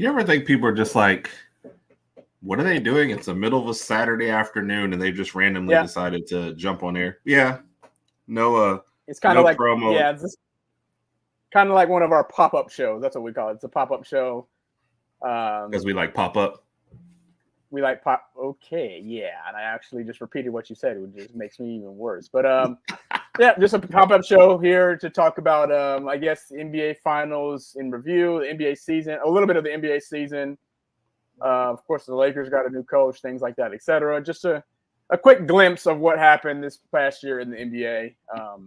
You ever think people are just like, what are they doing? It's the middle of a Saturday afternoon, and they've just randomly decided to jump on air. Yeah, no, it's kind of like promo. Yeah, it's kind of like one of our pop-up shows. That's what we call it. It's a pop-up show. Because we like pop up. We like pop. Okay, yeah, and I actually just repeated what you said, which just makes me even worse. But yeah, just a pop-up show here to talk about, I guess, NBA Finals in review, the NBA season, a little bit of the NBA season. Of course, the Lakers got a new coach, things like that, etc. Just a quick glimpse of what happened this past year in the NBA. I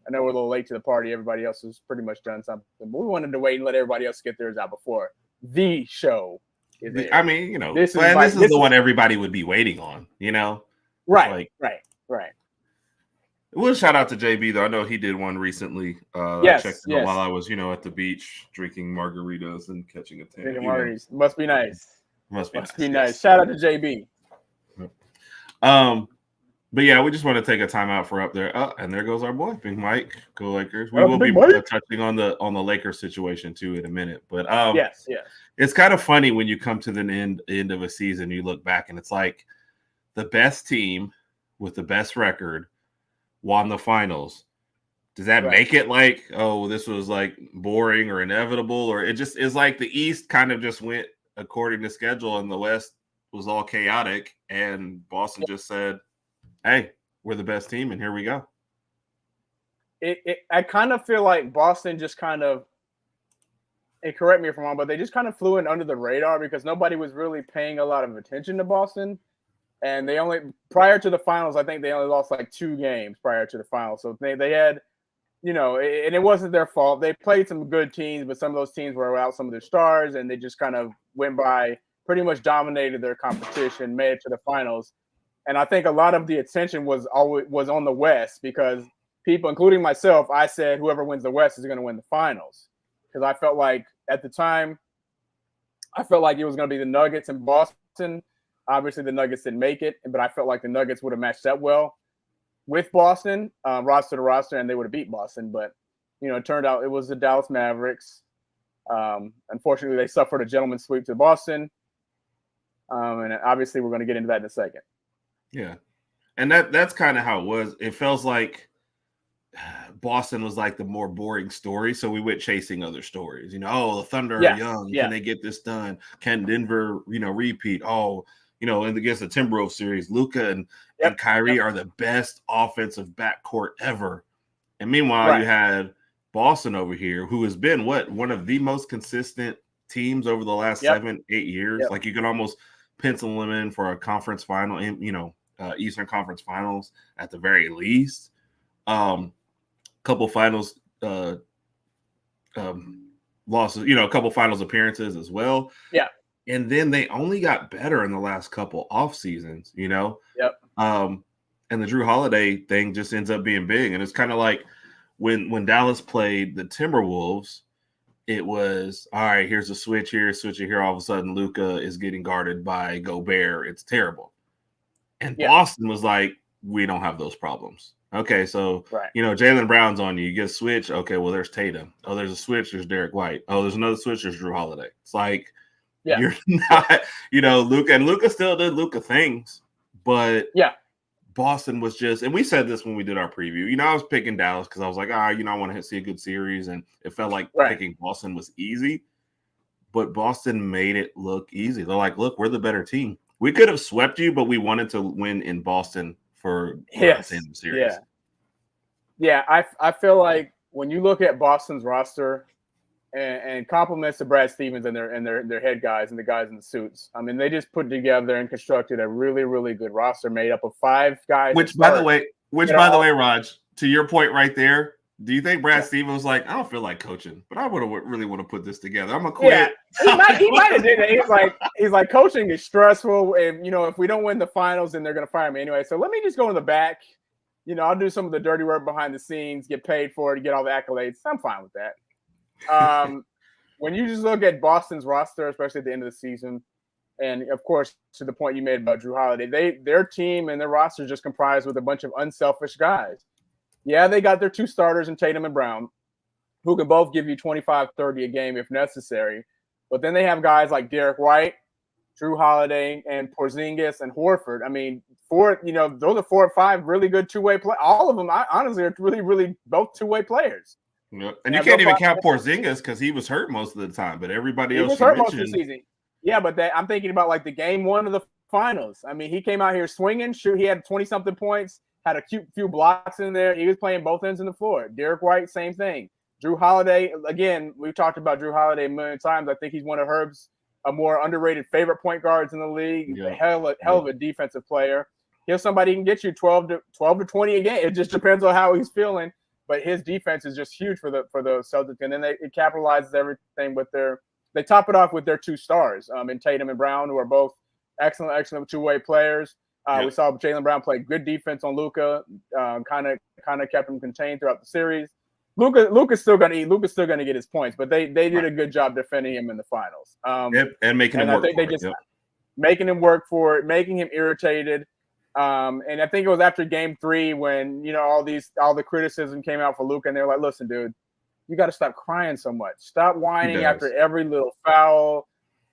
know we're a little late to the party. Everybody else has pretty much done something, but we wanted to wait and let everybody else get theirs out before the show. I mean, this is the one everybody would be waiting on, Right, right. We'll shout out to JB, though. I know he did one recently. Yes, I checked it while I was, at the beach drinking margaritas and catching a tan. Drinking margaritas. Must be nice. Must be nice. Yes. Shout out to JB. But yeah, we just want to take a time out for up there. And there goes our boy, Big Mike. Go Lakers. We will be touching on the Lakers situation too in a minute. But yes. It's kind of funny when you come to the end of a season, you look back and it's like the best team with the best record won the finals. Does that make it like, oh, this was like boring or inevitable? Or it just is like the East kind of just went according to schedule and the West was all chaotic and Boston just said, hey, we're the best team and here we go. I kind of feel like Boston just kind of, and correct me if I'm wrong, but they just kind of flew in under the radar because nobody was really paying a lot of attention to Boston. And they prior to the finals, I think they only lost like 2 games prior to the finals. So they had, and it wasn't their fault. They played some good teams, but some of those teams were without some of their stars, and they just kind of went by, pretty much dominated their competition, made it to the finals. And I think a lot of the attention was on the West because people, including myself, I said whoever wins the West is going to win the finals. Because I felt like at the time, it was going to be the Nuggets and Boston. Obviously, the Nuggets didn't make it, but I felt like the Nuggets would have matched up well with Boston, roster to roster, and they would have beat Boston. But, it turned out it was the Dallas Mavericks. Unfortunately, they suffered a gentleman's sweep to Boston. And obviously, we're going to get into that in a second. Yeah. And that's kind of how it was. It feels like Boston was like the more boring story. So we went chasing other stories. The Thunder are young. Can they get this done? Can Denver, repeat? And against the Timberwolves series, Luka and Kyrie are the best offensive backcourt ever. And meanwhile, you had Boston over here, who has been one of the most consistent teams over the last 7-8 years. Like you can almost pencil them in for a conference final, Eastern Conference Finals at the very least. Couple finals losses, a couple finals appearances as well. Yeah. And then they only got better in the last couple off seasons, Yep. And the Drew Holiday thing just ends up being big. And it's kind of like when Dallas played the Timberwolves, it was, all right, here's a switch here. All of a sudden, Luka is getting guarded by Gobert. It's terrible. And Boston was like, we don't have those problems. Okay, so, Jaylen Brown's on you. You get a switch. Okay, well, there's Tatum. Oh, there's a switch. There's Derek White. Oh, there's another switch. There's Drew Holiday. It's like, you're not, Luka. And Luka still did Luka things. But Boston was just, and we said this when we did our preview. I was picking Dallas because I was like, I want to see a good series. And it felt like picking Boston was easy. But Boston made it look easy. They're like, look, we're the better team. We could have swept you, but we wanted to win in Boston for the series. Yeah. I feel like when you look at Boston's roster and compliments to Brad Stevens and their head guys and the guys in the suits. I mean, they just put together and constructed a really, really good roster made up of 5 guys. Which by the way, Raj, to your point right there, do you think Brad Stevens was like, I don't feel like coaching, but I really want to put this together. I'm gonna quit. Yeah, he might have did that. He's like, coaching is stressful, and if we don't win the finals, then they're gonna fire me anyway. So let me just go in the back. I'll do some of the dirty work behind the scenes, get paid for it, get all the accolades. I'm fine with that. When you just look at Boston's roster, especially at the end of the season, and of course, to the point you made about Drew Holiday, their team and their roster is just comprised with a bunch of unselfish guys. Yeah, they got their 2 starters in Tatum and Brown, who can both give you 25, 30 a game if necessary. But then they have guys like Derek White, Drew Holiday, and Porzingis and Horford. I mean, those are 4 or 5 really good two-way play. All of them, honestly, are really, really both two-way players. Yep. And you can't even count Porzingis because he was hurt most of the time. But everybody else was hurt most of the season. Yeah, but I'm thinking about like the game 1 of the finals. I mean, he came out here swinging. He had 20-something points, had a few blocks in there. He was playing both ends of the floor. Derek White, same thing. Drew Holiday, again, we've talked about Drew Holiday a million times. I think he's one of Herb's more underrated favorite point guards in the league. Yeah. Hell of a defensive player. He's somebody who can get you 12 to 20 a game. It just depends on how he's feeling. But his defense is just huge for the Celtics. And then it capitalizes everything with they top it off with their 2 stars, in Tatum and Brown, who are both excellent two-way players. We saw Jaylen Brown play good defense on Luka, kind of kept him contained throughout the series. Luka's still going to eat. Luka's still going to get his points, but they did a good job defending him in the finals. And making him work. I think they just making him work for it, making him irritated. And I think it was after Game 3 when all the criticism came out for Luka, and they were like, "Listen, dude, you got to stop crying so much. Stop whining after every little foul.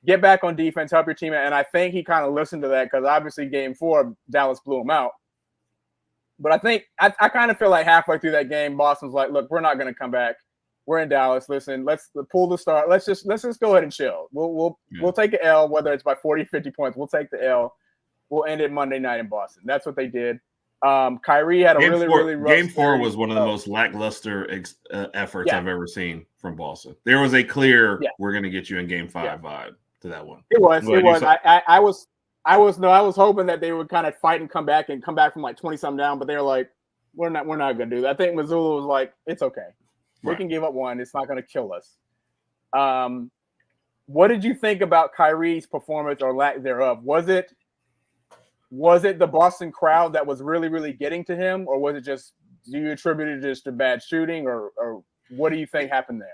Get back on defense. Help your team." And I think he kind of listened to that because obviously Game 4, Dallas blew him out. But I think I kind of feel like halfway through that game, Boston's like, "Look, we're not going to come back. We're in Dallas. Listen, let's pull the start. Let's just go ahead and chill. We'll take an L, whether it's by 40, 50 points. We'll take the L. We'll end it Monday night in Boston." That's what they did. Kyrie had a really rough Game 4 was one of the most lackluster efforts I've ever seen from Boston. There was a clear "we're going to get you in Game 5" vibe to that one. It was. I was hoping that they would kind of fight and come back from like 20-something down, but they were like, we're not going to do that. I think Missoula was like, it's okay. We can give up 1. It's not going to kill us. What did you think about Kyrie's performance or lack thereof? Was it the Boston crowd that was really, really getting to him, or was it just, do you attribute it just to bad shooting, or what do you think happened there?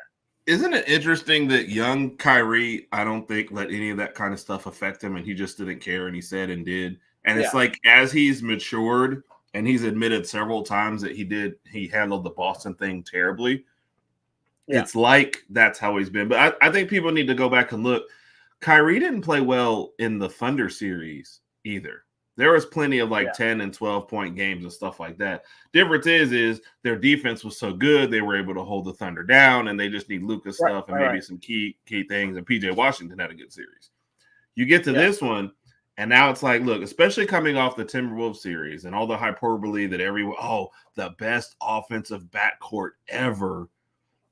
Isn't it interesting that young Kyrie, I don't think, let any of that kind of stuff affect him, and he just didn't care, and he said and did. And it's like, as he's matured, and he's admitted several times that he handled the Boston thing terribly. Yeah. It's like that's how he's been. But I think people need to go back and look. Kyrie didn't play well in the Thunder series either. There was plenty of 10 and 12-point games and stuff like that. Difference is their defense was so good, they were able to hold the Thunder down, and they just need Luka's stuff and maybe some key things. And PJ Washington had a good series. You get to this one, and now it's like, look, especially coming off the Timberwolves series and all the hyperbole that the best offensive backcourt ever.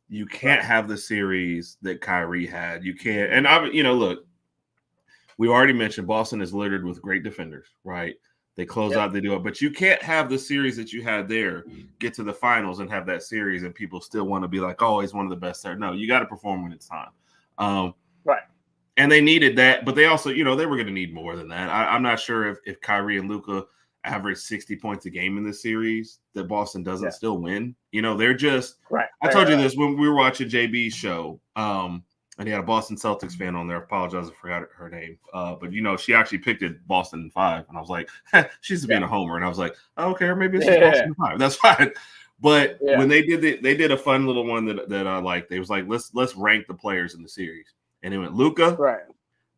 You can't have the series that Kyrie had. You can't. And look. We already mentioned Boston is littered with great defenders, right? They close out, they do it. But you can't have the series that you had there get to the finals and have that series and people still want to be like, oh, he's one of the best there. No, you got to perform when it's time. Right. And they needed that, but they also, they were going to need more than that. I'm not sure if Kyrie and Luka average 60 points a game in this series, that Boston doesn't still win. They're just – I told you this when we were watching JB's show. And he had a Boston Celtics fan on there. I apologize, I forgot her name. But, she actually picked it Boston in 5. And I was like, she's being a homer. And I was like, oh, okay, or maybe it's just Boston in 5. That's fine. But when they did a fun little one that I liked. They was like, let's rank the players in the series. And it went Luka,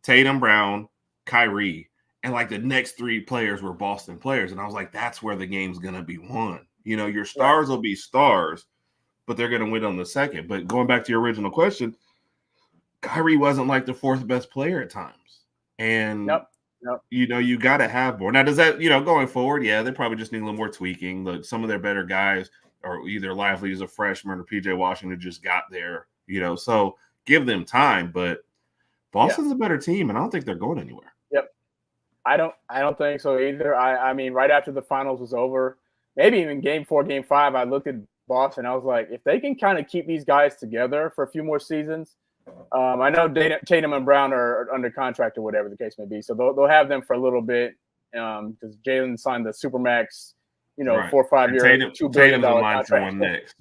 Tatum, Brown, Kyrie. And the next 3 players were Boston players. And I was like, that's where the game's going to be won. Your stars will be stars, but they're going to win on the second. But going back to your original question, Kyrie wasn't the 4th best player at times. And, you got to have more. Now, does that, going forward, they probably just need a little more tweaking. Some of their better guys are either Lively as a freshman or PJ Washington just got there, so give them time. But Boston's a better team, and I don't think they're going anywhere. Yep. I don't think so either. I mean, right after the finals was over, maybe even Game 4, Game 5, I looked at Boston. I was like, if they can kind of keep these guys together for a few more seasons, I know Tatum and Brown are under contract or whatever the case may be, so they'll have them for a little bit because Jalen signed the Supermax, 4 or 5 year, $2 billion contract. For one next,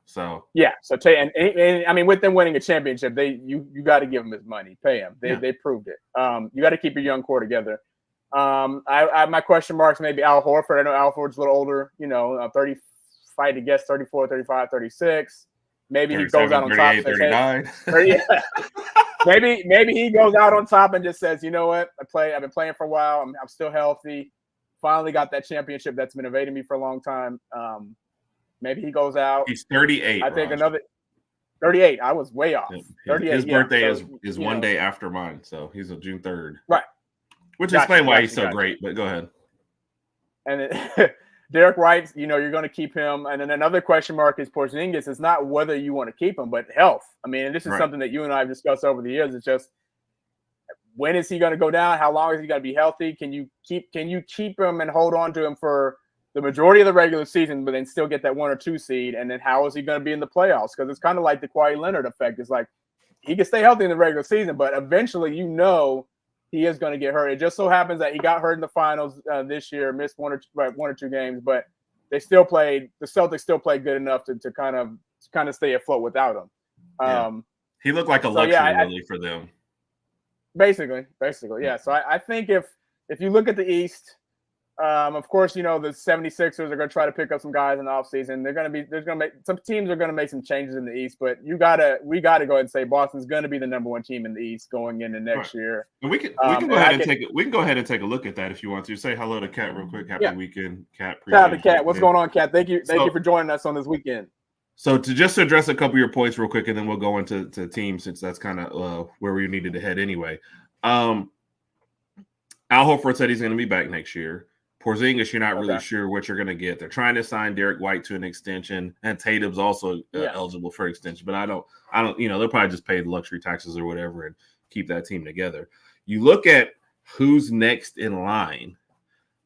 So and I mean, with them winning a championship, you got to give them his money, pay him. They proved it. You got to keep your young core together. My question marks maybe Al Horford. I know Al Horford's a little older, 30, if I had to guess, 34, 35, 36. Maybe he goes out on top. 39. maybe he goes out on top and just says, you know what, I've been playing for a while. I'm still healthy. Finally got that championship that's been evading me for a long time. Maybe he goes out. He's 38. I think another 38. I was way off. 38. His birthday is one day after mine, so he's on June 3rd. Right. Which explains why he's so great. But go ahead. And Derek White, you're going to keep him. And then another question mark is Porzingis. It's not whether you want to keep him, but health. I mean, and this is something that you and I have discussed over the years. It's just, when is he going to go down? How long is he going to be healthy? Can you keep him and hold on to him for the majority of the regular season, but then still get that 1 or 2 seed? And then how is he going to be in the playoffs? Because it's kind of like the Kawhi Leonard effect. It's like he can stay healthy in the regular season, but eventually, he is going to get hurt. It just so happens that he got hurt in the finals this year, missed 1 or 2 games, but the Celtics still played good enough to kind of stay afloat without him. He looked like a luxury for them. Basically, yeah. So I think if you look at the East, of course, the 76ers are going to try to pick up some guys in the offseason. Some teams are going to make some changes in the East, but we got to go ahead and say Boston's going to be the number 1 team in the East going into next year. And we can go ahead and take a look at that if you want to. Say hello to Kat real quick. Happy weekend, Kat. Shout out to Kat. What's going on, Kat? Thank you for joining us on this weekend. So to address a couple of your points real quick, and then we'll go into teams, since that's kind of where we needed to head anyway. Al Horford said he's going to be back next year. Porzingis, you're not really sure what you're going to get. They're trying to sign Derek White to an extension, and Tatum's also eligible for extension. But I don't. They'll probably just pay the luxury taxes or whatever and keep that team together. You look at who's next in line.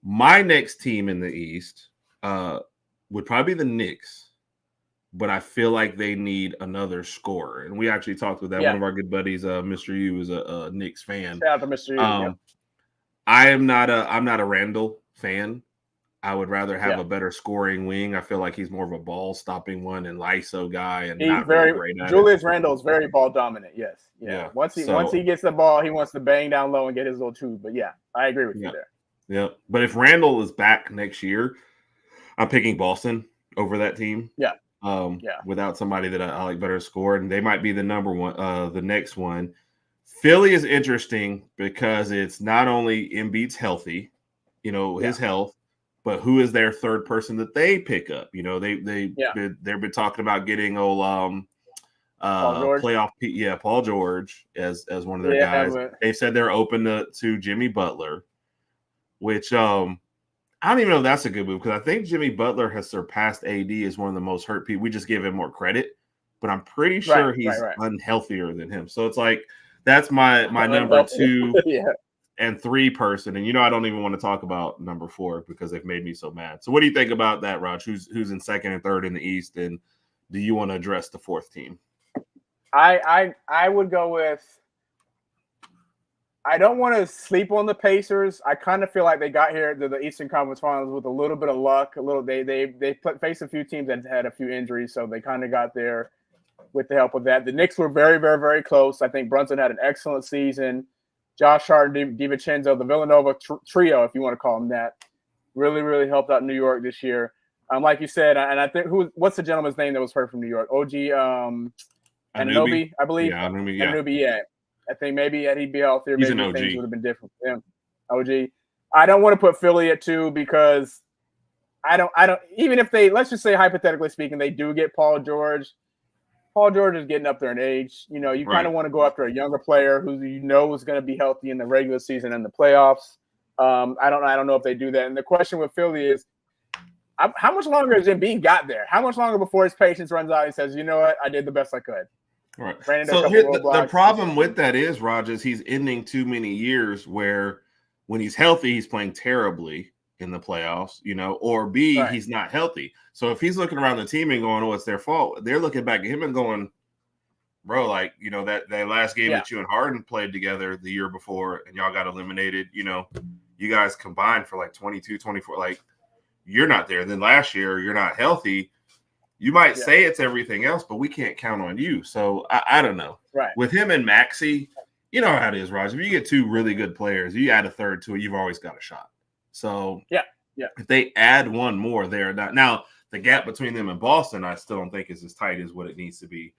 My next team in the East would probably be the Knicks. But I feel like they need another scorer. And we actually talked with that. One of our good buddies, Mr. U, is a Knicks fan. Shout out to Mr. U. I'm not a Randall fan. I would rather have a better scoring wing. I feel like he's more of a ball stopping one and ISO guy, and he's not very great at Julius it. Randle is very ball dominant. Yes. Yeah. Once he gets the ball, he wants to bang down low and get his little two. But I agree with you there. Yeah. But if Randall is back next year, I'm picking Boston over that team. Yeah. Without somebody that I like better score, and they might be the number one, the next one. Philly is interesting because it's not only Embiid's healthy, his health, but who is their third person that they pick up? They've been talking about getting Paul George as one of their guys. They've said they're open to Jimmy Butler, which I don't even know if that's a good move, because I think Jimmy Butler has surpassed AD as one of the most hurt people. We just give him more credit, but I'm pretty sure he's unhealthier than him. So it's like that's my number 2 and 3 person. And I don't even want to talk about number 4 because they've made me so mad. So what do you think about that, Raj? Who's in 2nd and 3rd in the East, and do you want to address the 4th team? I would go with. I don't want to sleep on the Pacers. I kind of feel like they got here to the Eastern Conference Finals with a little bit of luck. They faced a few teams that had a few injuries, so they kind of got there with the help of that. The Knicks were very, very, very close. I think Brunson had an excellent season. Josh Hart, DiVincenzo, the Villanova trio, if you want to call them that, really, really helped out New York this year. Like you said, and I think what's the gentleman's name that was hurt from New York? OG Anunoby, I believe. Yeah, Anunoby, I think maybe he'd be healthier. He's maybe an OG. Things would have been different for him. OG. I don't want to put Philly at 2 because I don't even if they, let's just say hypothetically speaking, they do get Paul George. Paul George is getting up there in age. You kind of want to go after a younger player who is going to be healthy in the regular season and the playoffs. I don't know if they do that. And the question with Philly is, how much longer has Embiid got there? How much longer before his patience runs out and says, you know what, I did the best I could? Right. So the problem with that is, Raj, is he's ending too many years where when he's healthy, he's playing terribly in the playoffs, or B, he's not healthy. So if he's looking around the team and going, oh, it's their fault, they're looking back at him and going, bro, like, that last game that you and Harden played together the year before and y'all got eliminated, you guys combined for like 22, 24, like you're not there. Then last year, you're not healthy. You might say it's everything else, but we can't count on you. So I don't know. Right. With him and Maxey, you know how it is, Raj. If you get 2 really good players, you add a third to it, you've always got a shot. So if they add one more, they're not. Now, the gap between them and Boston, I still don't think is as tight as what it needs to be.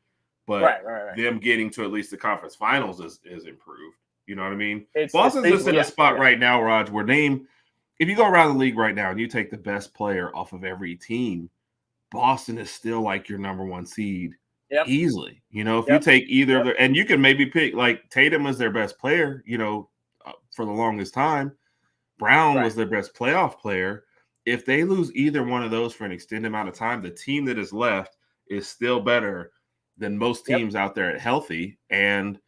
but them getting to at least the conference finals is improved. You know what I mean? It's Boston's just in a spot right now, Raj, where if you go around the league right now and you take the best player off of every team, Boston is still like your number one seed easily. You know, if you take either of their, and you can maybe pick like Tatum as their best player, you know, for the longest time. Brown was their best playoff player. If they lose either one of those for an extended amount of time, the team that is left is still better than most teams out there at healthy. And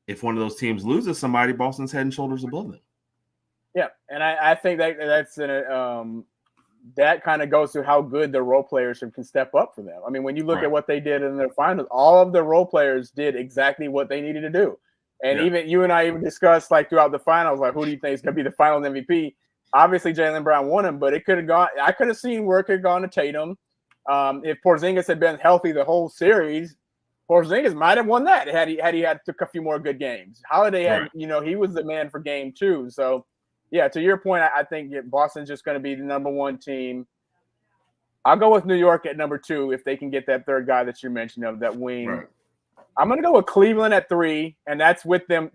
if one of those teams loses somebody, Boston's head and shoulders above them. Yeah, and I think that's that kind of goes to how good the role players can step up for them. I mean, when you look at what they did in their finals, all of the role players did exactly what they needed to do. And even you and I even discussed like throughout the finals, like who do you think is going to be the finals MVP? Obviously, Jaylen Brown won him, but it could have gone. I could have seen where it could have gone to Tatum. If Porzingis had been healthy the whole series, Porzingis might have won that had he took a few more good games. Holiday had, he was the man for game 2. So, yeah, to your point, I think Boston's just going to be the number one team. I'll go with New York at number 2 if they can get that third guy that you mentioned of that wing. Right. I'm going to go with Cleveland at 3, and that's with them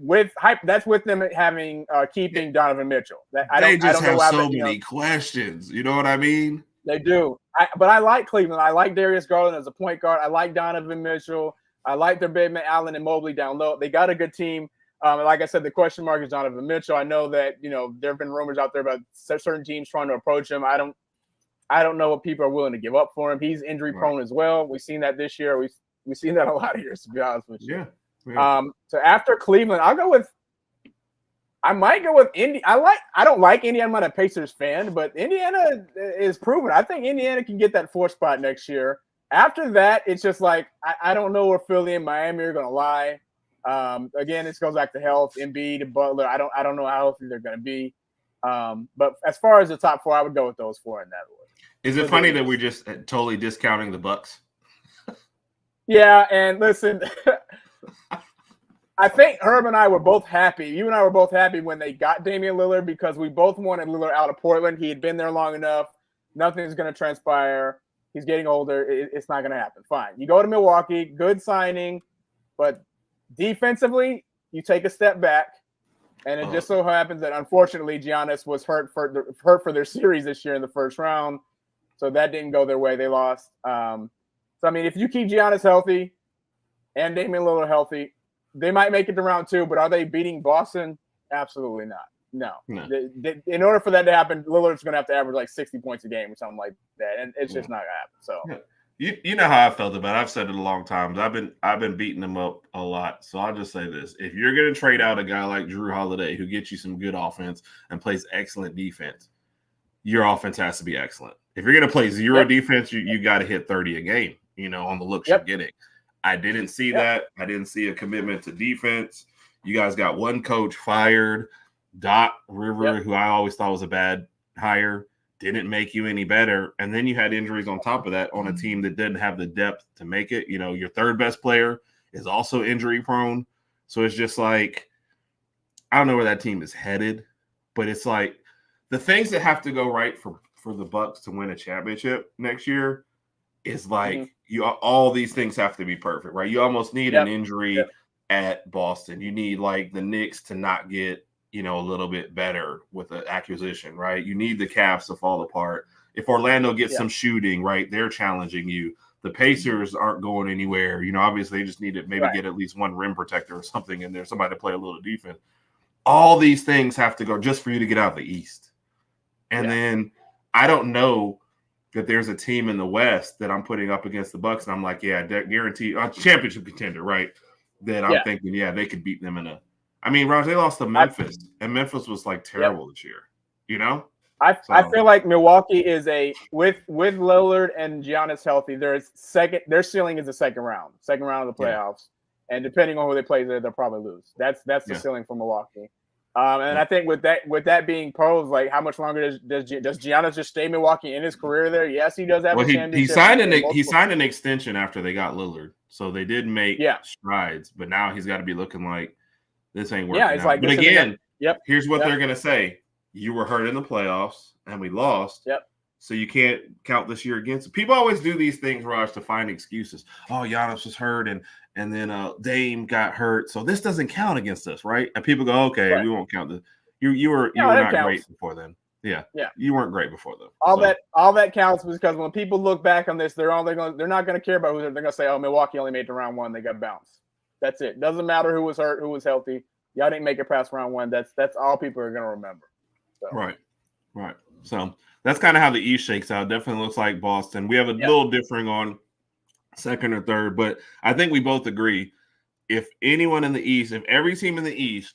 having keeping Donovan Mitchell. They just have so many questions. You know what I mean? They do. But I like Cleveland. I like Darius Garland as a point guard. I like Donovan Mitchell. I like their big man Allen and Mobley down low. They got a good team. Like I said, the question mark is Donovan Mitchell. I know that there have been rumors out there about certain teams trying to approach him. I don't know what people are willing to give up for him. He's injury prone as well. We've seen that this year. We've seen that a lot of years, to be honest with you. Yeah. So after Cleveland, I might go with Indy. I don't like Indiana. I'm not a Pacers fan, but Indiana is proven. I think Indiana can get that 4th spot next year. After that, it's just like I don't know where Philly and Miami are going to lie. Again, this goes back to health. Embiid, Butler. I don't know how healthy they're going to be. But as far as the top 4, I would go with those 4 in that order. Is it funny that we're just totally discounting the Bucks? Yeah, and listen, I think Herb and I were both happy. You and I were both happy when they got Damian Lillard because we both wanted Lillard out of Portland. He had been there long enough. Nothing's going to transpire. He's getting older. It's not going to happen. Fine. You go to Milwaukee, good signing, but defensively, you take a step back. And it just so happens that, unfortunately, Giannis was hurt for their series this year in the first round. So that didn't go their way. They lost. So, I mean, if you keep Giannis healthy and Damian Lillard healthy, they might make it to round 2, but are they beating Boston? Absolutely not. No. In order for that to happen, Lillard's going to have to average like 60 points a game or something like that, and it's just not going to happen. So, you know how I felt about it. I've said it a long time. I've been beating them up a lot. So I'll just say this: if you're going to trade out a guy like Jrue Holiday who gets you some good offense and plays excellent defense, your offense has to be excellent. If you're going to play zero defense, you got to hit 30 a game. On the looks you're getting. I didn't see that. I didn't see a commitment to defense. You guys got one coach fired. Doc Rivers, who I always thought was a bad hire, didn't make you any better. And then you had injuries on top of that on a team that didn't have the depth to make it. Your third best player is also injury prone. So it's just like, I don't know where that team is headed, but it's like the things that have to go right for the Bucks to win a championship next year is like all these things have to be perfect, right? You almost need an injury at Boston. You need like the Knicks to not get, a little bit better with an acquisition, right? You need the Cavs to fall apart. If Orlando gets some shooting, right, they're challenging you. The Pacers aren't going anywhere. Obviously they just need to maybe get at least one rim protector or something in there, somebody to play a little defense. All these things have to go just for you to get out of the East. And then I don't know that there's a team in the West that I'm putting up against the Bucks, and I'm like, guaranteed a championship contender, right? That I'm thinking, they could beat them in a. I mean, Raj, they lost to Memphis, and Memphis was like terrible this year. I feel like Milwaukee is with Lillard and Giannis healthy. Their ceiling is the second round of the playoffs, and depending on who they play, they'll probably lose. That's the ceiling for Milwaukee. And I think with that being posed, like how much longer does Giannis just stay Milwaukee in his career there? Yes, he does have a championship. He signed an extension after they got Lillard, so they did make strides. But now he's got to be looking like this ain't working. Yeah, it's like. But again, here's what they're gonna say: you were hurt in the playoffs, and we lost. Yep. so you can't count this year against it. People always do these things, Raj, to find excuses. Oh, Giannis was hurt, and then Dame got hurt, so this doesn't count against us, right? And people go, okay, Right. we won't count this. You were No, not that great counts. before then. Yeah, Yeah. you weren't great before then. All that counts because when people look back on this, they're not going to care about who they're going to say, oh, Milwaukee only made the round one, they got bounced. That's it. Doesn't matter who was hurt, who was healthy. Y'all didn't make it past round one. That's all people are going to remember. So. Right. So that's kind of how the East shakes out. Definitely looks like Boston. We have a little differing on second or third, but I think we both agree if anyone in the East, if every team in the East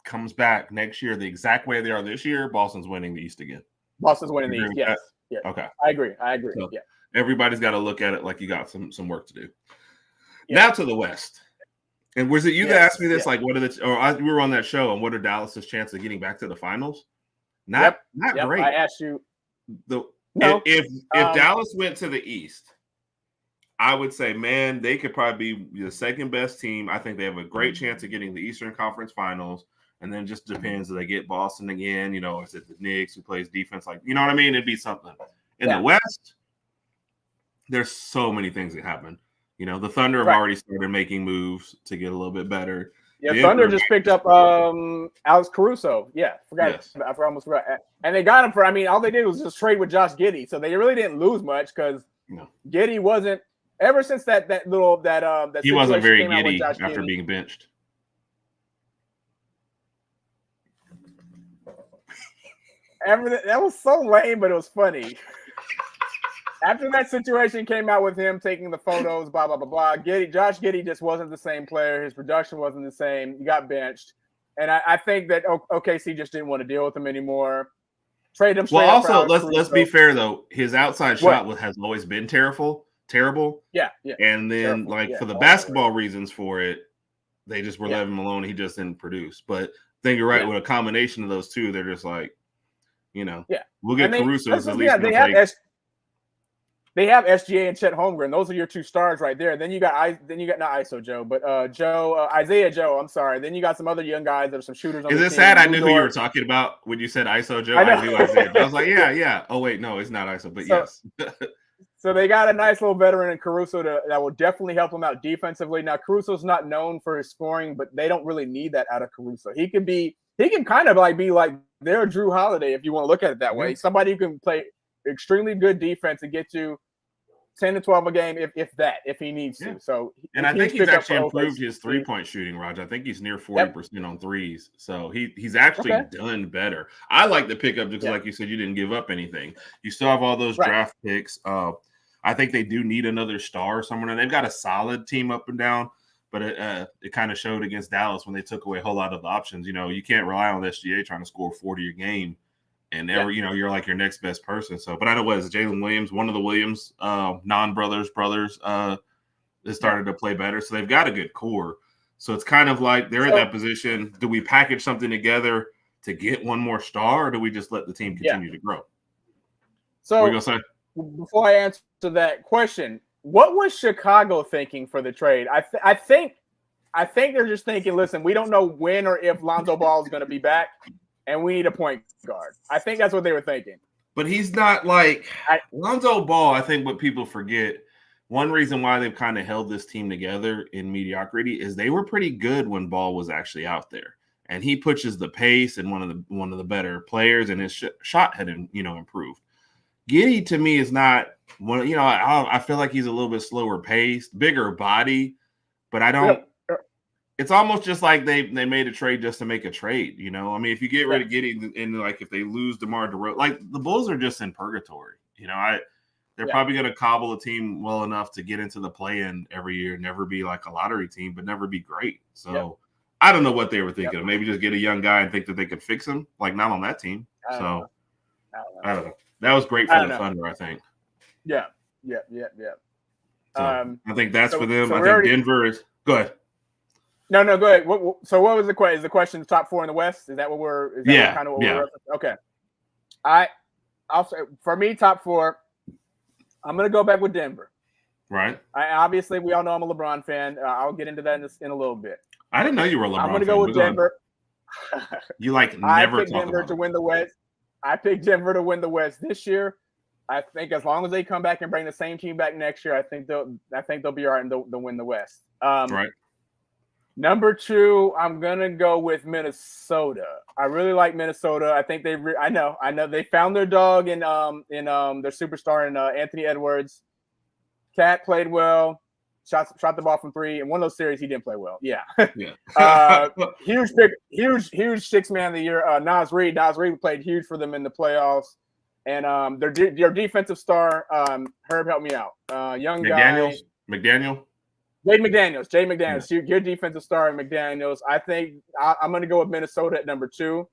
comes back next year the exact way they are this year, Boston's winning the East again. Boston's winning the East, yes. Yeah. Okay. I agree. So yeah. Everybody's got to look at it like you got some work to do. Yeah. Now to the West. And was it you that asked me this? Like, what are we were on that show, and what are Dallas's chances of getting back to the finals? Not great. I asked you. If Dallas went to the East, I would say, man, they could probably be the second best team. I think they have a great chance of getting the Eastern Conference Finals. And then it just depends if they get Boston again. Is it the Knicks who plays defense? Like, you know what I mean? It'd be something. In the West, there's so many things that happen. The Thunder have already started making moves to get a little bit better. Yeah, Thunder just picked up Alex Caruso. Yeah, I almost forgot. And they got him for, all they did was just trade with Josh Giddey. So they really didn't lose much because Giddey wasn't, ever since that he wasn't very giddy after being benched. That was so lame, but it was funny. After that situation came out with him taking the photos, blah, blah, blah, blah, Josh Giddey just wasn't the same player. His production wasn't the same. He got benched. And I think that OKC just didn't want to deal with him anymore. Trade him straight up. Well, also, let's be fair, though. His outside shot has always been terrible. Yeah. And then, for the basketball reasons for it, they just were letting him alone. He just didn't produce. But I think you're right. With a combination of those two, they're just like, we'll get Caruso. They have SGA and Chet Holmgren. Those are your two stars right there. Then you got not ISO Joe, but Isaiah Joe. I'm sorry. Then you got some other young guys that are some shooters. Is it sad? I knew who you were talking about when you said ISO Joe. I knew Isaiah. I was like, yeah. Oh wait, no, it's not ISO, but yes. So they got a nice little veteran in Caruso that will definitely help them out defensively. Now Caruso's not known for his scoring, but they don't really need that out of Caruso. He can kind of be like their Drew Holiday if you want to look at it that way. Somebody who can play extremely good defense and get you 10 to 12 a game if he needs to. So I think he's actually improved his 3-point shooting, Raj. I think he's near 40% on threes. So he's actually done better. I like the pickup just like you said, you didn't give up anything. You still have all those draft picks. I think they do need another star somewhere. They've got a solid team up and down, but it kind of showed against Dallas when they took away a whole lot of the options. You can't rely on the SGA trying to score 40 a game. And you're like your next best person. So, but I know Jalen Williams, one of the Williams brothers, has started to play better. So they've got a good core. So it's kind of like they're in that position. Do we package something together to get one more star, or do we just let the team continue to grow? So what are you gonna say? Before I answer that question, what was Chicago thinking for the trade? I think they're just thinking, listen, we don't know when or if Lonzo Ball is going to be back. And we need a point guard. I think that's what they were thinking. But he's not like Lonzo Ball. I think what people forget, one reason why they've kind of held this team together in mediocrity is they were pretty good when Ball was actually out there. And he pushes the pace and one of the better players, and his shot had improved. Giddey to me is not one. I feel like he's a little bit slower paced, bigger body, but I don't. Yeah. It's almost just like they made a trade just to make a trade. If you get rid of Giddey and if they lose DeMar DeRozan, the Bulls are just in purgatory. They're probably going to cobble a team well enough to get into the play-in every year, never be like a lottery team, but never be great. So I don't know what they were thinking of. Maybe just get a young guy and think that they could fix him, not on that team. I don't know. That was great for the Thunder, I think. Yeah. So, I think that's for them. I think Denver is – go ahead. No, go ahead. So what was the question? Is the question the top 4 in the West? Is that what we're – we're okay. I'll say for me, top 4, I'm going to go back with Denver. Right. Obviously, we all know I'm a LeBron fan. I'll get into that in a little bit. I didn't know you were a LeBron fan. I'm going to go with Denver. You never I picked Denver to win the West. I picked Denver to win the West this year. I think as long as they come back and bring the same team back next year, I think they'll be all right and they'll win the West. Right. Number 2, I'm gonna go with Minnesota. I really like Minnesota. I think I know they found their dog in their superstar in Anthony Edwards. Cat played well, shot the ball from 3. In one of those series, he didn't play well. Yeah. Huge 6-man of the year. Nas Reed played huge for them in the playoffs. And their defensive star, Herb, help me out. Young guy. McDaniel. Jay McDaniels. Yeah. Your defensive star in McDaniels. I think I'm going to go with Minnesota at number 2.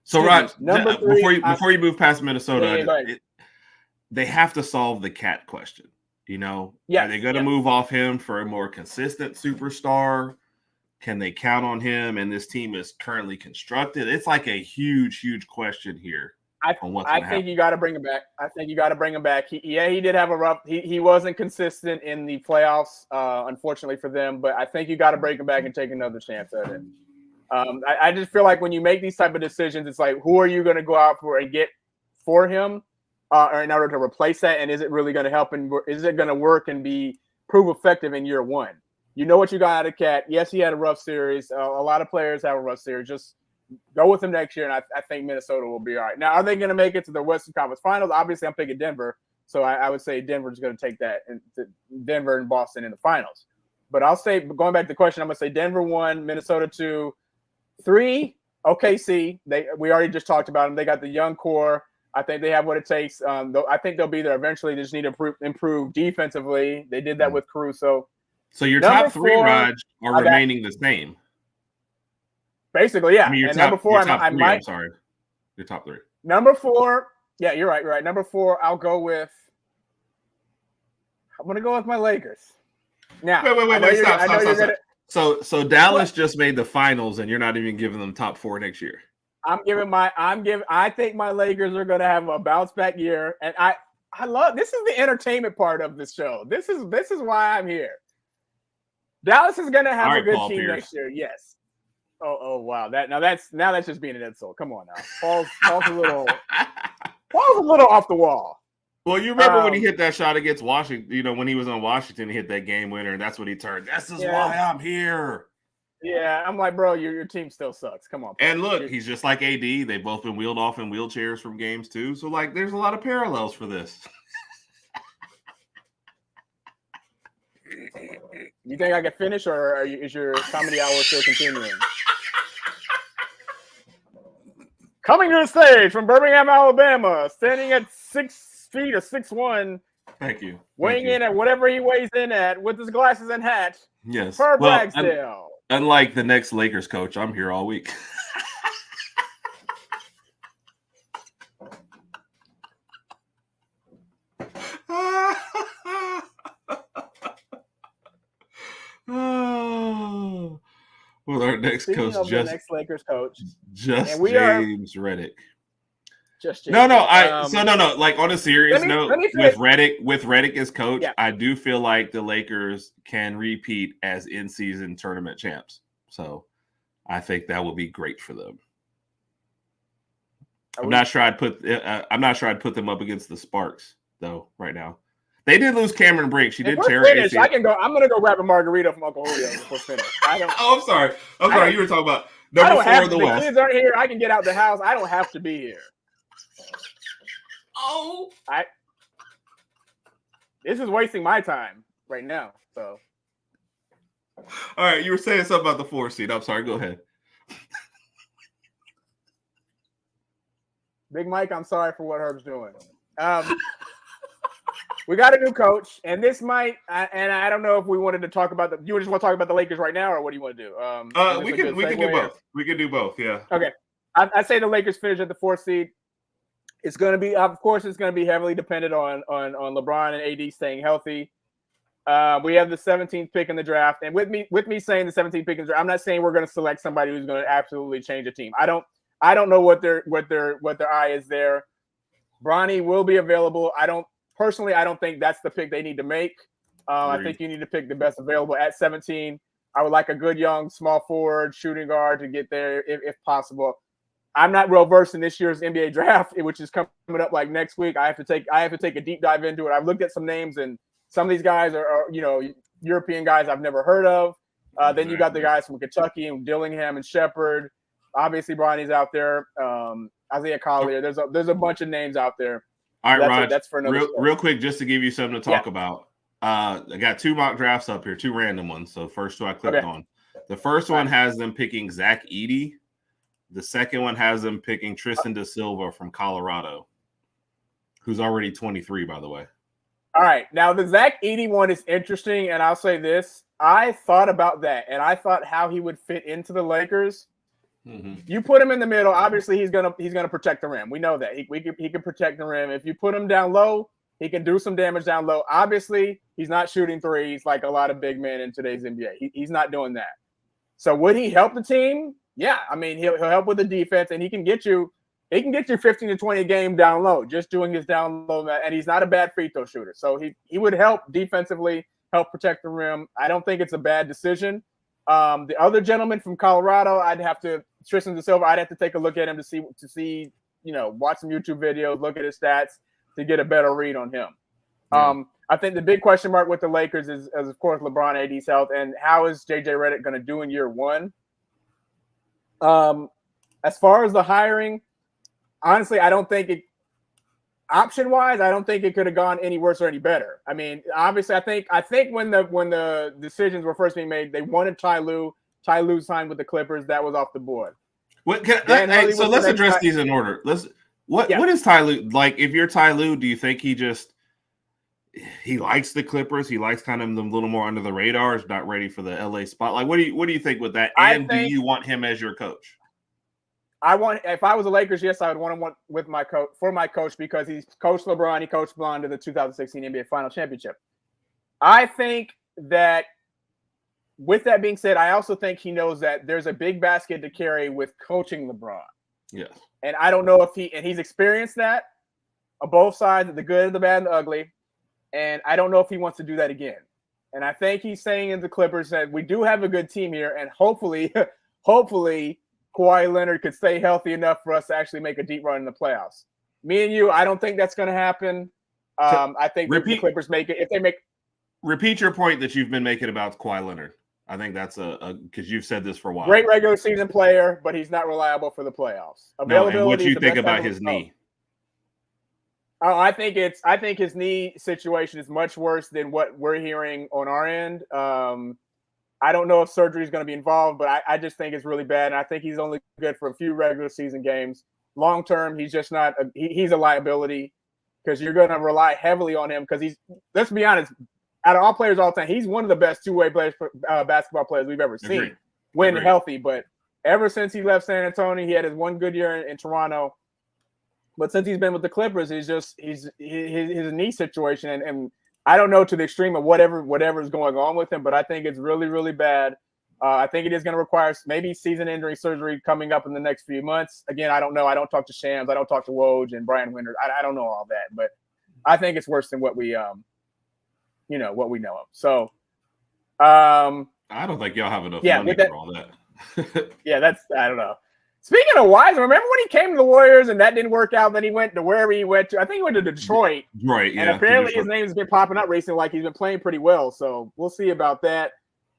So, Raj, number 3, before you move past Minnesota, they have to solve the Cat question. You know, are they going to move off him for a more consistent superstar? Can they count on him? And this team is currently constructed. It's like a huge, huge question here. I think you got to bring him back. He did have a rough. He wasn't consistent in the playoffs, unfortunately for them. But I think you got to bring him back and take another chance at it. I just feel like when you make these type of decisions, it's like, who are you going to go out for and get for him, or in order to replace that? And is it really going to help? And is it going to work and prove effective in year 1? You know what you got out of Cat. Yes, he had a rough series. A lot of players have a rough series. Just go with him next year, and I think Minnesota will be all right. Now, are they going to make it to the Western Conference Finals? Obviously, I'm picking Denver, so I would say Denver's going to take that, and Denver and Boston in the finals. But I'll say, going back to the question, I'm going to say Denver 1, Minnesota 2, 3, OKC. We already just talked about them. They got the young core. I think they have what it takes. I think they'll be there eventually. They just need to improve defensively. They did that with Caruso. So your top 3, Raj, are remaining the same. Basically, yeah. I mean, your and top, number 4, your top 3, I'm sorry. Your top 3. Number 4, yeah, you're right. Number 4, I'm going to go with my Lakers. Now, wait, stop. So Dallas just made the finals, and you're not even giving them top 4 next year. I think my Lakers are going to have a bounce back year, and I love, this is the entertainment part of this show. This is why I'm here. Dallas is going to have a good team next year. Yes. Oh wow. That's just being an insult. Come on now. Paul's a little off the wall. Well, you remember when he hit that shot against Washington, you know, when he was on Washington, he hit that game winner, and that's when he turned. This is why I'm here. Yeah, I'm like, bro, your team still sucks. Come on. Paul. And look, he's just like AD. They've both been wheeled off in wheelchairs from games too. So, like, there's a lot of parallels for this. You think I can finish, or is your comedy hour still continuing? Coming to the stage from Birmingham, Alabama, standing at 6 feet or 6'1". Thank you. Weighing in at whatever he weighs in at with his glasses and hat. Yes. Per Ragsdale. Unlike the next Lakers coach, I'm here all week. With our next coach, the next Lakers coach, James Reddick. Just James. No. Like, on a serious note, with Reddick as coach, I do feel like the Lakers can repeat as in-season tournament champs. So, I think that will be great for them. I'm not sure I'd put them up against the Sparks though right now. They did lose Cameron Brink. She did tear her ACL. I'm gonna go grab a margarita from Uncle Julio before finish. I'm sorry. You were talking about number 4 in the West. The kids aren't here. I can get out the house. I don't have to be here. This is wasting my time right now. So, all right, you were saying something about the 4 seed. I'm sorry. Go ahead. Big Mike, I'm sorry for what Herb's doing. We got a new coach, and this might, and I don't know if we wanted to talk about you just want to talk about the Lakers right now, or what do you want to do? We can do both. We can do both. Yeah. Okay. I say the Lakers finish at the 4th seed. It's going to be, of course, it's going to be heavily dependent on LeBron and AD staying healthy. We have the 17th pick in the draft, and with me saying the 17th pick in the draft, I'm not saying we're going to select somebody who's going to absolutely change the team. I don't know what their eye is there. Bronny will be available. I don't think that's the pick they need to make. I think you need to pick the best available at 17. I would like a good young small forward shooting guard to get there if possible. I'm not well versed in this year's NBA draft, which is coming up like next week. I have to take a deep dive into it. I've looked at some names, and some of these guys are European guys I've never heard of. Then you got the guys from Kentucky and Dillingham and Shepherd. Obviously, Bronny's out there. Isaiah Collier. There's a bunch of names out there. All right, Rod. That's for another real quick, just to give you something to talk about. I got 2 mock drafts up here, 2 random ones. So first 2 I clicked on. The first one has them picking Zach Edey. The second one has them picking Tristan da Silva from Colorado, who's already 23, by the way. All right. Now, the Zach Edey one is interesting, and I'll say this. I thought about that, and I thought how he would fit into the Lakers. Mm-hmm. You put him in the middle, obviously he's gonna protect the rim. We know that. He can protect the rim. If you put him down low, he can do some damage down low. Obviously, he's not shooting threes like a lot of big men in today's NBA. He's not doing that. So would he help the team? Yeah, I mean, he'll help with the defense, and he can get you 15 to 20 a game down low, just doing his down low, and he's not a bad free throw shooter. So he would help defensively, help protect the rim. I don't think it's a bad decision. The other gentleman from Colorado, Tristan da Silva, I'd have to take a look at him to see, watch some YouTube videos, look at his stats to get a better read on him. Yeah. I think the big question mark with the Lakers is of course, LeBron AD's health, and how is JJ Redick going to do in year 1? As far as the hiring, honestly, I don't think option-wise, I don't think it could have gone any worse or any better. I mean, obviously, I think when the decisions were first being made, they wanted Ty Lue. Ty Lue signed with the Clippers. That was off the board. So let's address these in order. What is Ty Lue like? If you're Ty Lue, do you think he likes the Clippers? He likes kind of them a little more under the radar. Is not ready for the LA spotlight. What do you think with that? And do you want him as your coach? If I was the Lakers, yes, I would want him with my coach because he's coached LeBron. He coached LeBron to the 2016 NBA Final Championship. I think that with that being said, I also think he knows that there's a big basket to carry with coaching LeBron. Yes. And I don't know if he's experienced that on both sides, the good, the bad, and the ugly. And I don't know if he wants to do that again. And I think he's saying in the Clippers that we do have a good team here, and hopefully Kawhi Leonard could stay healthy enough for us to actually make a deep run in the playoffs. Me and you, I don't think that's going to happen. I think the Clippers make it. If they make, repeat your point that you've been making about Kawhi Leonard. I think that's because you've said this for a while. Great regular season player, but he's not reliable for the playoffs. Availability. And what do you think about his knee? Oh, I think his knee situation is much worse than what we're hearing on our end. I don't know if surgery is going to be involved, but I just think it's really bad. And I think he's only good for a few regular season games. Long term, he's just not. He's a liability because you're going to rely heavily on him because let's be honest, out of all players all the time, he's one of the best two-way players, basketball players we've ever seen when healthy. But ever since he left San Antonio, he had his one good year in Toronto. But since he's been with the Clippers, his knee situation, and I don't know to the extreme of whatever is going on with him, but I think it's really, really bad. I think it is going to require maybe season injury surgery coming up in the next few months. Again, I don't know. I don't talk to Shams. I don't talk to Woj and Brian Winders. I don't know all that, but I think it's worse than what we what we know of. So, I don't think y'all have enough money for all that. I don't know. Speaking of Wiseman, remember when he came to the Warriors and that didn't work out? Then he went to wherever he went to. I think he went to Detroit. Right, yeah. And apparently his name has been popping up recently, like he's been playing pretty well. So we'll see about that.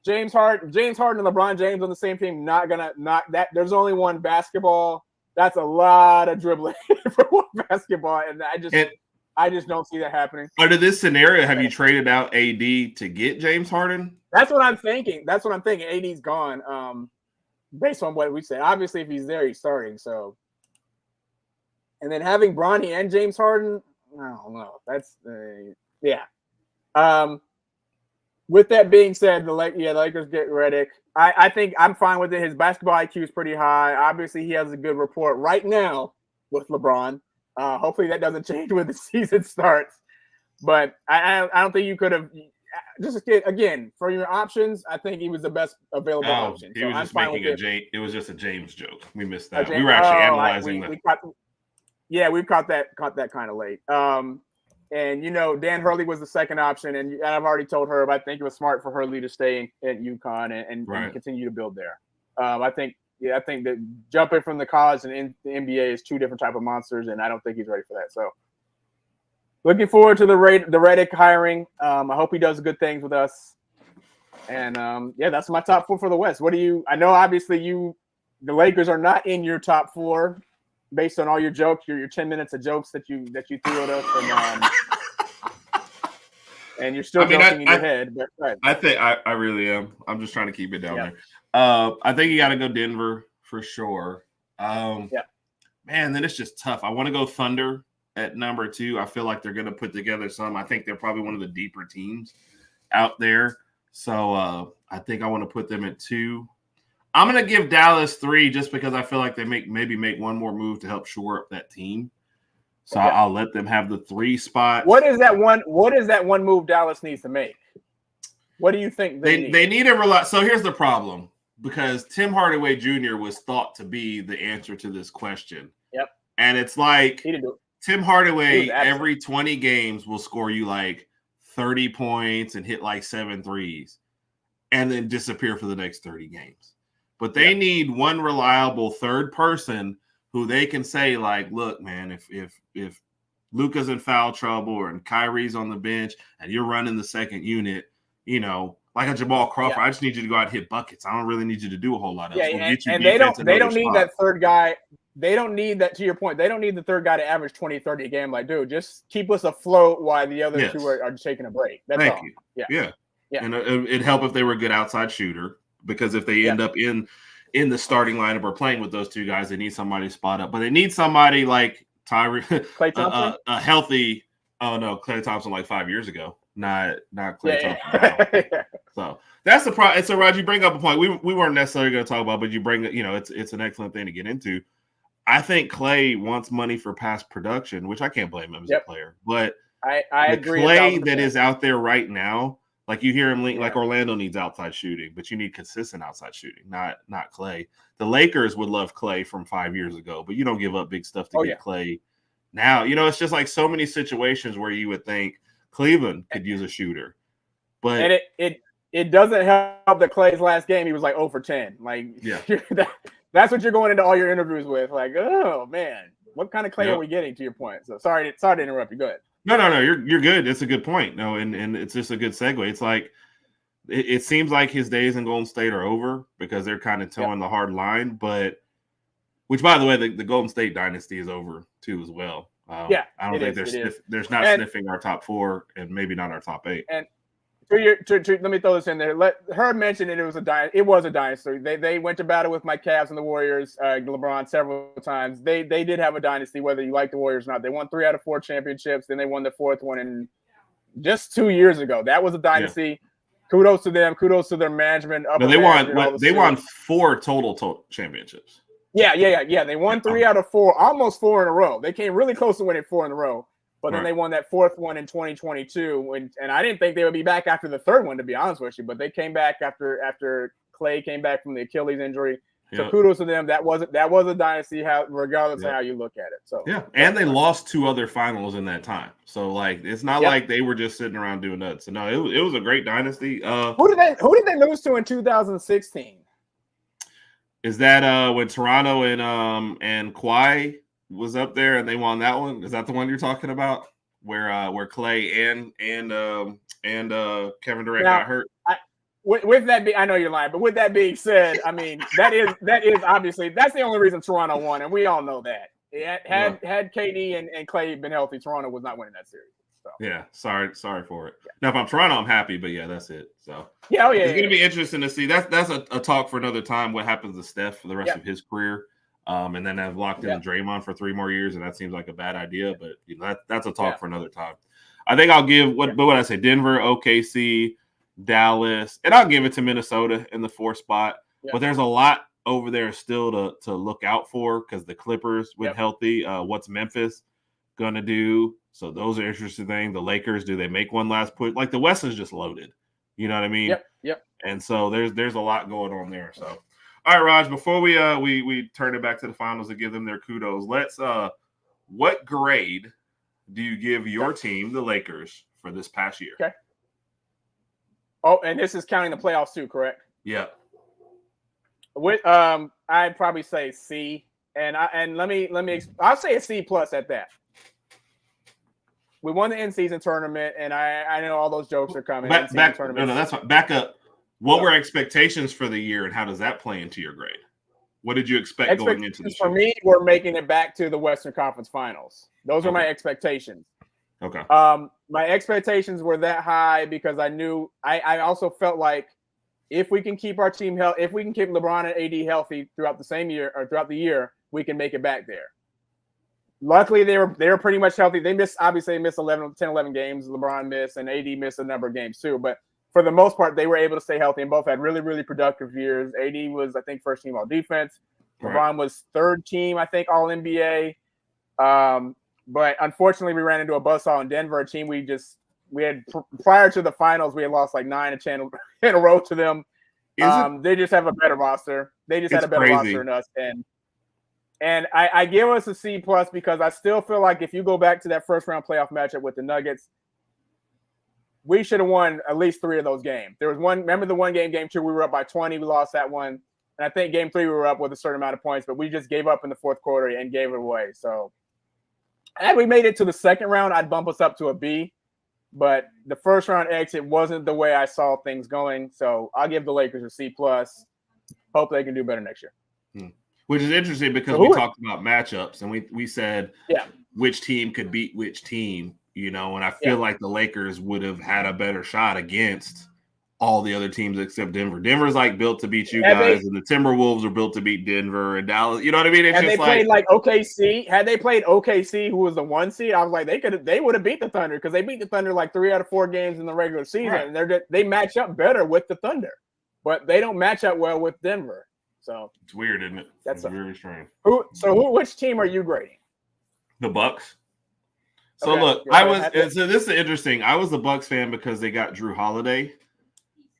James Harden and LeBron James on the same team. Not that. There's only one basketball. That's a lot of dribbling for one basketball, and I just don't see that happening. Under this scenario, have you traded out AD to get James Harden? That's what I'm thinking. AD's gone. Based on what we said, obviously, if he's there, he's starting. So, and then having Bronny and James Harden, I don't know. That's With that being said, the Lakers get Redick. I think I'm fine with it. His basketball IQ is pretty high. Obviously, he has a good rapport right now with LeBron. Hopefully, that doesn't change when the season starts. But I don't think you could have. Just again, for your options, I think he was the best available option. He was just making it was just a James joke. We missed that. We were actually analyzing that. We've caught that kind of late. And Dan Hurley was the second option, and I've already told Herb I think it was smart for Hurley to stay at UConn and continue to build there. I think I think that jumping from the college and in the NBA is two different type of monsters, and I don't think he's ready for that. So, looking forward to the Redick hiring. I hope he does good things with us. And that's my top 4 for the West. What do you? I know obviously the Lakers are not in your top 4 based on all your jokes, your 10 minutes of jokes that you threw at us, and you're still joking in your head. But right. I think I really am. I'm just trying to keep it down there. I think you got to go Denver for sure. Man, then it's just tough. I want to go Thunder at number 2. I feel like they're going to put together some. I think they're probably one of the deeper teams out there. So I think I want to put them at 2. I'm going to give Dallas 3 just because I feel like they maybe make one more move to help shore up that team. So I'll let them have the 3 spot. What is that one move Dallas needs to make? What do you think they need? They need a So here's the problem, because Tim Hardaway Jr. was thought to be the answer to this question. Yep. And it's like Tim Hardaway every 20 games will score you like 30 points and hit like 7 threes and then disappear for the next 30 games. But they need one reliable third person who they can say, like, look, man, if Luka's in foul trouble or Kyrie's on the bench and you're running the second unit, like a Jamal Crawford, I just need you to go out and hit buckets. I don't really need you to do a whole lot of and they don't need that third guy. They don't need that, to your point. They don't need the third guy to average 20, 30 a game. Like, dude, just keep us afloat while the other two are taking a break. That's all. Thank you. Yeah. And it'd help if they were a good outside shooter, because if they end up in the starting lineup or playing with those 2 guys, they need somebody to spot up. But they need somebody like Klay Thompson, a healthy. Oh no, Klay Thompson like 5 years ago, not Klay Thompson. Now. So that's the problem. So Rod, you bring up a point we weren't necessarily going to talk about, but you bring it's an excellent thing to get into. I think Klay wants money for past production, which I can't blame him as a player. But I agree. Klay that is out there right now, like you hear him like Orlando needs outside shooting, but you need consistent outside shooting, not Klay. The Lakers would love Klay from 5 years ago, but you don't give up big stuff to get Klay now. It's just like so many situations where you would think Cleveland could use a shooter. But it doesn't help that Klay's last game he was like 0 for 10. Like that's what you're going into all your interviews with. Like, oh man, what kind of Klay are we getting? To your point. So sorry to interrupt you. Go ahead. No, you're good. It's a good point. No, and it's just a good segue. It's like it seems like his days in Golden State are over because they're kind of towing the hard line. But which, by the way, the Golden State dynasty is over too as well. I don't think they're not sniffing our top 4 and maybe not our top 8. And let me throw this in there. Let her mention it was a dynasty. They went about it with my Cavs and the Warriors, LeBron several times. They did have a dynasty, whether you like the Warriors or not. They won 3 out of 4 championships. Then they won the 4th one in just 2 years ago. That was a dynasty. Yeah. Kudos to them. Kudos to their management. They won 4 total championships. Yeah. They won 3 out of 4, almost 4 in a row. They came really close to winning 4 in a row. But then they won that 4th one in 2022, and I didn't think they would be back after the 3rd one, to be honest with you. But they came back after Klay came back from the Achilles injury. So kudos to them. That was a dynasty, regardless of how you look at it. So and they lost 2 other finals in that time. So like it's not like they were just sitting around doing nuts. So no, it was a great dynasty. Who did they lose to in 2016? Is that when Toronto and Kawhi was up there and they won that one? Is that the one you're talking about? Where Klay and Kevin Durant got hurt? With that being, I know you're lying, but with that being said, I mean that is obviously that's the only reason Toronto won, and we all know that. Had KD and Klay been healthy, Toronto was not winning that series. So. Yeah, sorry for it. Now, if I'm Toronto, I'm happy, but that's it. So it's going to be interesting to see. That's a talk for another time. What happens to Steph for the rest of his career? And then I've locked in Draymond for 3 more years, and that seems like a bad idea. But that's a talk for another time. I think I'll give what I say: Denver, OKC, Dallas, and I'll give it to Minnesota in the 4th spot. Yeah. But there's a lot over there still to look out for because the Clippers, when healthy, what's Memphis gonna do? So those are interesting things. The Lakers, do they make one last push? Like the West is just loaded. You know what I mean? Yep. And so there's a lot going on there. So, all right, Raj. Before we turn it back to the finals and give them their kudos, let's. What grade do you give your team, the Lakers, for this past year? Okay. Oh, and this is counting the playoffs too, correct? Yeah. With I'd probably say C. And I'll say a C plus at that. We won the in-season tournament, and I know all those jokes are coming. That's fine. Back up. What were expectations for the year, and how does that play into your grade? What did you expect going into the year? For me, we're making it back to the Western Conference Finals. Those are my expectations. Okay. My expectations were that high because I knew I also felt like if we can keep our team healthy, if we can keep LeBron and AD healthy throughout the year, we can make it back there. Luckily, they were pretty much healthy. They missed 11 games. LeBron missed, and AD missed a number of games too. But for the most part, they were able to stay healthy and both had really, really productive years. AD was, I think, first team all defense. Right. LeBron was third team, I think, all NBA. But unfortunately, we ran into a buzzsaw in Denver, a team we had prior to the finals, we had lost like 9 or 10 in a row to them. They just have a better roster. They just had a better roster than us. And I give us a C plus because I still feel like if you go back to that first round playoff matchup with the Nuggets, we should have won at least 3 of those games. There was one, remember the one game 2, we were up by 20. We lost that one. And I think game 3, we were up with a certain amount of points, but we just gave up in the fourth quarter and gave it away. So had we made it to the second round, I'd bump us up to a B. But the first round exit wasn't the way I saw things going. So I'll give the Lakers a C plus. Hope they can do better next year. Which is interesting because we talked about matchups and we said which team could beat which team, and I feel like the Lakers would have had a better shot against all the other teams except Denver. Denver's like built to beat you guys, and the Timberwolves are built to beat Denver and Dallas. You know what I mean? It's had they played like OKC, had they played OKC, who was the 1 seed, I was like, they would have beat the Thunder because they beat the Thunder like 3 out of 4 games in the regular season, and they match up better with the Thunder, but they don't match up well with Denver. So it's weird, isn't it? That's very strange. Which team are you grading? The Bucks. So look, so this is interesting. I was a Bucks fan because they got Drew Holiday.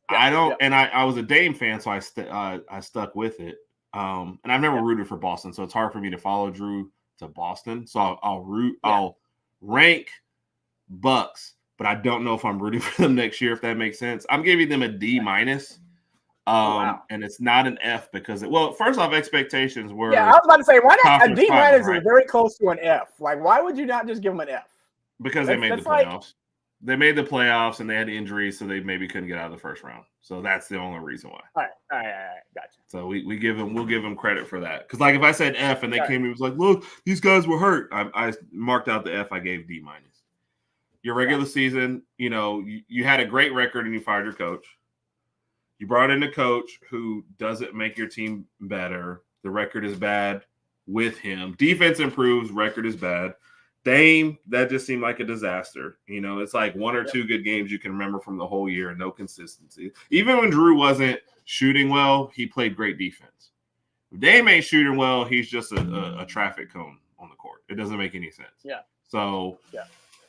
I was a Dame fan, so I stuck with it. And I've never rooted for Boston, so it's hard for me to follow Drew to Boston. So I'll rank Bucks, but I don't know if I'm rooting for them next year, if that makes sense. I'm giving them a D minus. And it's not an F because first off, expectations were. Yeah, I was about to say, why not? A D minus is very close to an F. Like, why would you not just give them an F? Because they made the playoffs. They made the playoffs and they had injuries, so they maybe couldn't get out of the first round. So that's the only reason why. All right, gotcha. So we'll give them credit for that. Because like if I said F and they came and was like, look, these guys were hurt. I marked out the F. I gave D minus. Your regular season, you had a great record and you fired your coach. You brought in a coach who doesn't make your team better. The record is bad with him. Defense improves. Record is bad. Dame, that just seemed like a disaster. It's like 1 or 2 good games you can remember from the whole year and no consistency. Even when Drew wasn't shooting well, he played great defense. If Dame ain't shooting well, he's just a traffic cone on the court. It doesn't make any sense. Yeah. So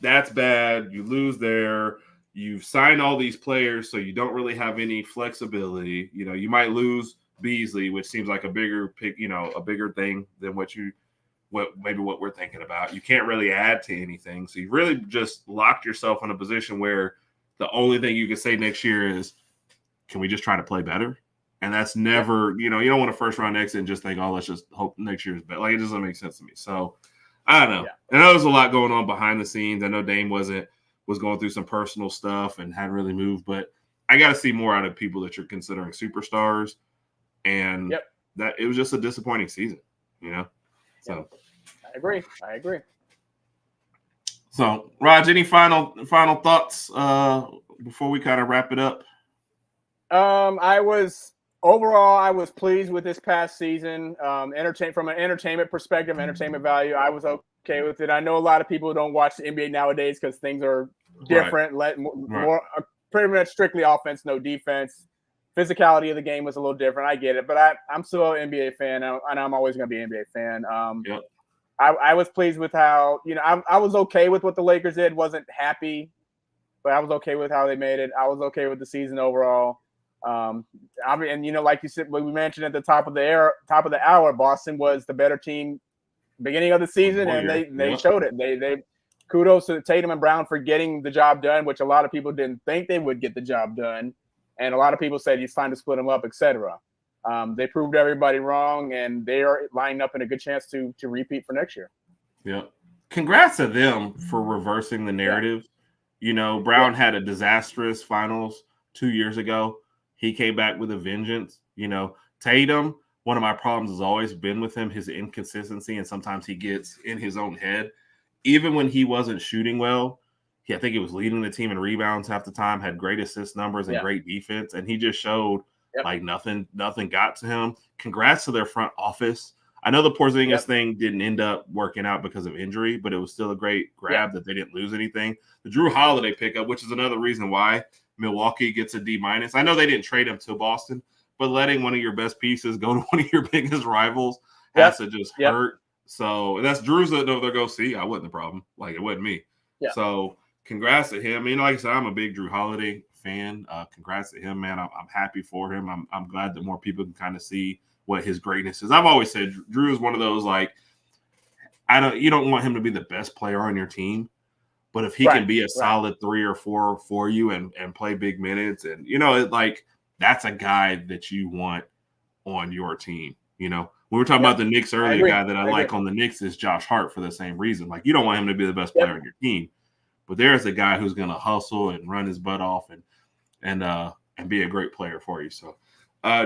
that's bad. You lose there. You've signed all these players, so you don't really have any flexibility. You might lose Beasley, which seems like a bigger pick, a bigger thing than what we're thinking about. You can't really add to anything. So you really just locked yourself in a position where the only thing you can say next year is, can we just try to play better? And that's never, you don't want a first round exit and just think, oh, let's just hope next year is better. Like, it doesn't make sense to me. So I don't know. Yeah. I know there's a lot going on behind the scenes. I know Dame was going through some personal stuff and hadn't really moved, but I got to see more out of people that you're considering superstars. And that it was just a disappointing season, So I agree. So, Raj, any final thoughts before we kind of wrap it up? I was pleased with this past season. From an entertainment perspective, entertainment value, I was okay with it. I know a lot of people don't watch the NBA nowadays because things are different. More pretty much strictly offense, no defense. Physicality of the game was a little different. I get it, but I'm still an NBA fan, and I'm always going to be an NBA fan. I was pleased with how I was okay with what the Lakers did. Wasn't happy, but I was okay with how they made it. I was okay with the season overall. Like you said, we mentioned at the top of the hour, Boston was the better team beginning of the season, and they showed it. They kudos to Tatum and Brown for getting the job done, which a lot of people didn't think they would get the job done, and a lot of people said it's time to split them up, etc. They proved everybody wrong, and they are lining up in a good chance to repeat for next year. Yeah. Congrats to them for reversing the narrative. You know, Brown had a disastrous finals 2 years ago. He came back with a vengeance. You know, Tatum, one of my problems has always been with him, his inconsistency, and sometimes he gets in his own head. Even when he wasn't shooting well, I think he was leading the team in rebounds half the time, had great assist numbers and great defense, and he just showed like nothing got to him. Congrats to their front office. I know the Porzingis thing didn't end up working out because of injury, but it was still a great grab that they didn't lose anything. The Drew Holiday pickup, which is another reason why Milwaukee gets a D-. I know they didn't trade him to Boston, but letting one of your best pieces go to one of your biggest rivals has to just hurt. So that's Drew's that they'll go see. I wasn't the problem. Like, it wasn't me. Yeah. So congrats to him. I mean, like I said, I'm a big Drew Holiday fan. Congrats to him, man. I'm happy for him. I'm glad that more people can kind of see what his greatness is. I've always said Drew is one of those, like, you don't want him to be the best player on your team, but if he can be a solid 3 or 4 for you and play big minutes, and you know, that's a guy that you want on your team. You know, we were talking about the Knicks earlier. A guy that I like on the Knicks is Josh Hart for the same reason. Like, you don't want him to be the best player on your team, but there's a guy who's going to hustle and run his butt off and be a great player for you. So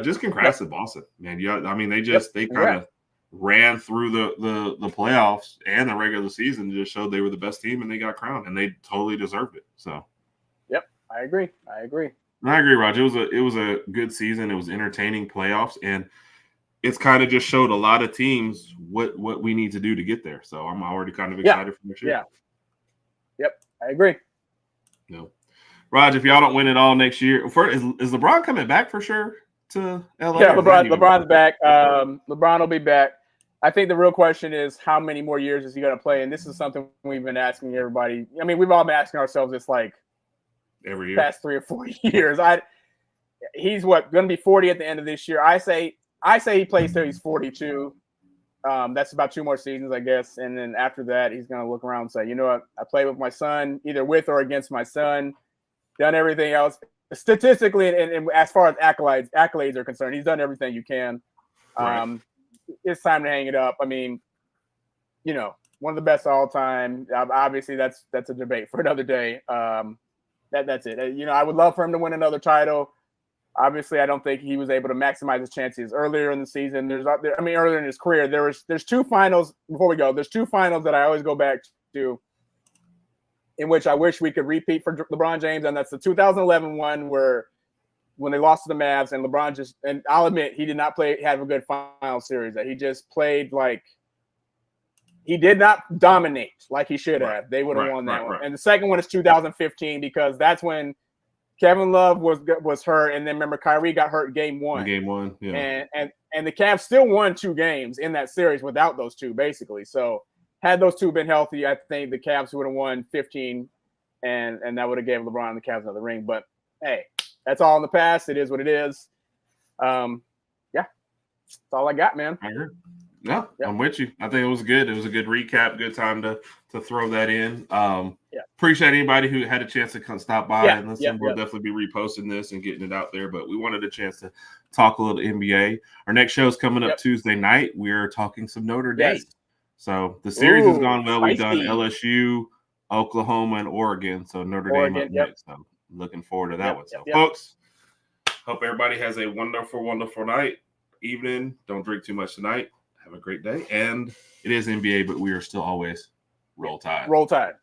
just congrats to Boston, man. Yeah, I mean, they kind of ran through the playoffs and the regular season and just showed they were the best team, and they got crowned, and they totally deserved it. So, I agree, Roger. It was a good season. It was entertaining playoffs, and it's kind of just showed a lot of teams what we need to do to get there. So I'm already kind of excited for next year. I agree. No, Roger, if y'all don't win it all next year, is LeBron coming back for sure to LA? Yeah, LeBron's back. LeBron will be back. I think the real question is how many more years is he going to play? And this is something we've been asking everybody. I mean, we've all been asking ourselves this like every year, past 3 or 4 years. He's going to be 40 at the end of this year. I say he plays till he's 42. That's about 2 more seasons, I guess. And then after that, he's going to look around and say, you know what? I played with my son, either with or against my son, done everything else. Statistically, and as far as accolades are concerned, he's done everything you can. Right. It's time to hang it up. I mean, you know, one of the best of all time. Obviously, that's a debate for another day. That's it. You know, I would love for him to win another title. Obviously, I don't think he was able to maximize his chances earlier in the season. Earlier in his career, there's 2 finals. Before we go, there's 2 finals that I always go back to, in which I wish we could repeat for LeBron James, and that's the 2011 one when they lost to the Mavs, and LeBron and I'll admit, he did not have a good final series. That he just played like he did not dominate like he should have. They would have won that one. And the second one is 2015, because that's when Kevin Love was hurt, and then remember Kyrie got hurt Game 1. Game 1, yeah. And the Cavs still won 2 games in that series without those 2, basically. So had those 2 been healthy, I think the Cavs would have won 15, and that would have gave LeBron and the Cavs another ring. But hey, that's all in the past. It is what it is. That's all I got, man. I agree. No, I'm with you. I think it was good. It was a good recap. Good time to throw that in. Appreciate anybody who had a chance to come stop by and listen. We'll definitely be reposting this and getting it out there. But we wanted a chance to talk a little NBA. Our next show is coming up Tuesday night. We're talking some Notre Dame. Yes. So the series has gone well. We've done LSU, Oklahoma, and Oregon. So Notre Dame up next. So looking forward to that one. So folks, hope everybody has a wonderful, wonderful night, evening. Don't drink too much tonight. Have a great day. And it is NBA, but we are still always Roll Tide. Roll Tide.